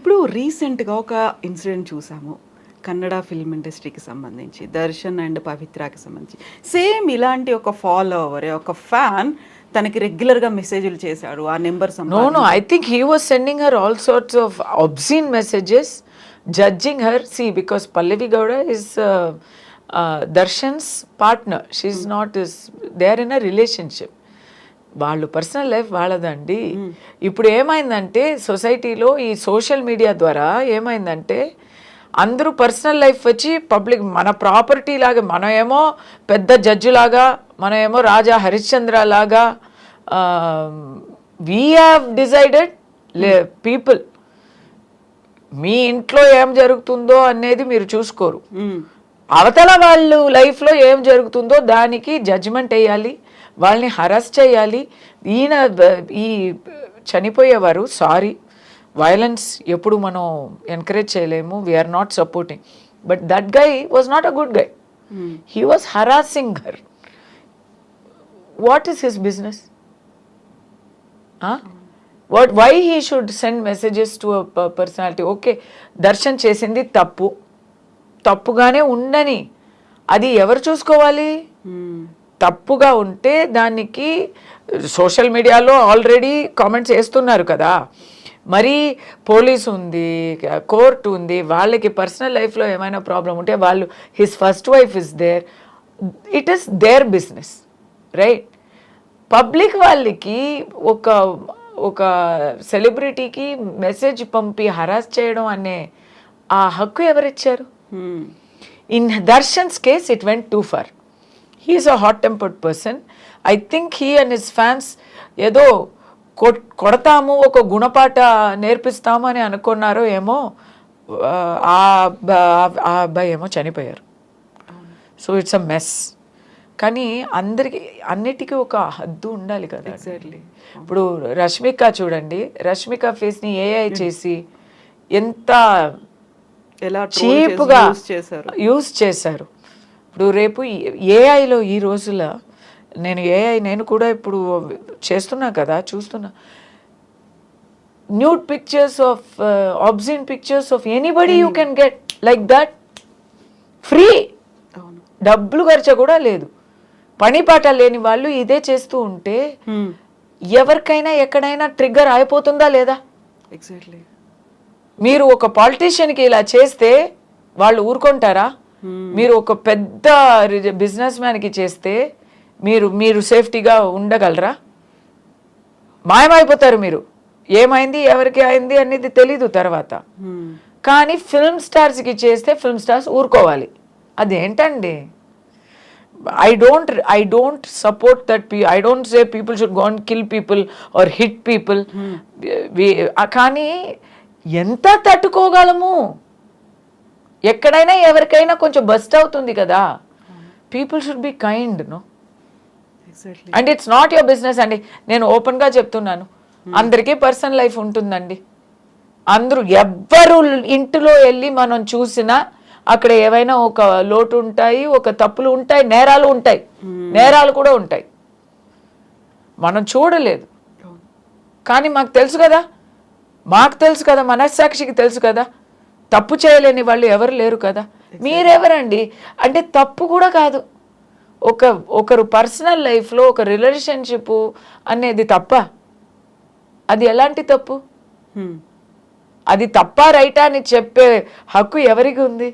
ఇప్పుడు రీసెంట్‌గా ఒక ఇన్సిడెంట్ చూసాము. కన్నడ ఫిల్మ్ ఇండస్ట్రీకి సంబంధించి 'దర్శన్ అండ్ పవిత్రకి' సంబంధించి. సేమ్ ఇలాంటి ఒక ఫాలోవర్, ఒక ఫ్యాన్ తనకి రెగ్యులర్‌గా మెసేజ్‌లు చేశాడు. ఆ number No, I think he was sending her all sorts of obscene messages, judging her. See, because Pallavi Gowda is Darshan's partner. She's not his. They are in a relationship. వాళ్ళు personal life వాళ్ళదండి. ఇప్పుడు ఏమైందంటే సొసైటీలో ఈ social media ద్వారా ఏమైందంటే అందరూ personal life వచ్చి public మన ప్రాపర్టీ లాగా, మనం ఏమో పెద్ద జడ్జి లాగా, మనం ఏమో రాజా హరిశ్చంద్ర లాగా వీ హ్యావ్ డిసైడెడ్ పీపుల్ మీ ఇంట్లో ఏం జరుగుతుందో అనేది మీరు చూసుకోరు. అవతల వాళ్ళు లైఫ్లో ఏం జరుగుతుందో దానికి జడ్జిమెంట్ వేయాలి, వాళ్ళని హరాస్ చేయాలి. ఈయన ఈ చనిపోయేవారు సారీ, వైలెన్స్ ఎప్పుడు మనం ఎంకరేజ్ చేయలేము, we are not supporting, but that guy was not a good guy. He was harassing her. What is his business? Why he should send messages to a personality? Okay, Darshan చేసింది తప్పు, తప్పుగానే ఉండని, అది ఎవరు చూసుకోవాలి? తప్పుగా ఉంటే దానికి సోషల్ మీడియాలో ఆల్రెడీ కామెంట్స్ వేస్తున్నారు కదా, మరి పోలీస్ ఉంది, కోర్టు ఉంది, వాళ్ళకి పర్సనల్ లైఫ్లో ఏమైనా ప్రాబ్లం ఉంటే వాళ్ళు his first wife is there, it is their business, right? Public వాళ్ళకి ఒక సెలబ్రిటీకి మెసేజ్ పంపి హరాస్ చేయడం అనే ఆ హక్కు ఎవరిచ్చారు? In Darshan's case it went too far. He is a hot-tempered person. I think he and his fans ఏదో కొడతాము, ఒక గుణపాఠ నేర్పిస్తాము అని అనుకున్నారో ఏమో. ఆ అబ్బాయి ఏమో చనిపోయారు. So it's a mess. కానీ అన్నిటికీ ఒక హద్దు ఉండాలి కదా. ఎగ్జాక్ట్లీ. ఇప్పుడు రష్మిక చూడండి, రష్మిక ఫేస్ని ఏఐ చేసి ఎంత ఎలా చీప్గా యూజ్ చేశారు. ఇప్పుడు రేపు ఏఐలో ఈ రోజుల నేను కూడా ఇప్పుడు చేస్తున్నా కదా, చూస్తున్నా nude pictures of obscene pictures of anybody you can get like that free. డబ్బులు ఖర్చు కూడా లేదు. పని పాట లేని వాళ్ళు ఇదే చేస్తూ ఉంటే ఎవరికైనా ఎక్కడైనా ట్రిగ్గర్ అయిపోతుందా లేదా? ఎగ్జాక్ట్లీ. మీరు ఒక పాలిటీషియన్కి ఇలా చేస్తే వాళ్ళు ఊరుకుంటారా? మీరు ఒక పెద్ద బిజినెస్ మ్యాన్కి చేస్తే మీరు సేఫ్టీగా ఉండగలరా? మాయమైపోతారు మీరు. ఏమైంది, ఎవరికి అయింది అనేది తెలీదు తర్వాత. కానీ ఫిల్మ్ స్టార్స్కి చేస్తే ఫిల్మ్ స్టార్స్ ఊరుకోవాలి. అదేంటండి? I don't support that. I don't say people should go and kill people or hit people. కానీ ఎంత తట్టుకోగలము? ఎక్కడైనా ఎవరికైనా కొంచెం బస్ట్ అవుతుంది కదా. People should be kind, no? And it's not your business అండి. నేను ఓపెన్గా చెప్తున్నాను, అందరికీ పర్సనల్ లైఫ్ ఉంటుందండి. అందరూ ఎవ్వరు ఇంటిలో వెళ్ళి మనం చూసినా అక్కడ ఏవైనా ఒక లోటు ఉంటాయి, ఒక తప్పులు ఉంటాయి, నేరాలు ఉంటాయి, నేరాలు కూడా ఉంటాయి. మనం చూడలేదు కానీ మాకు తెలుసు కదా, మనస్సాక్షికి తెలుసు కదా, తప్పు చేయలేని వాళ్ళు ఎవరు లేరు కదా. మీరెవరండి? అంటే తప్పు కూడా కాదు. ఒకరు పర్సనల్ లైఫ్లో ఒక రిలేషన్షిప్ అనేది తప్ప? అది ఎలాంటి తప్పు? అది తప్ప రైటా అని చెప్పే హక్కు ఎవరికి ఉంది?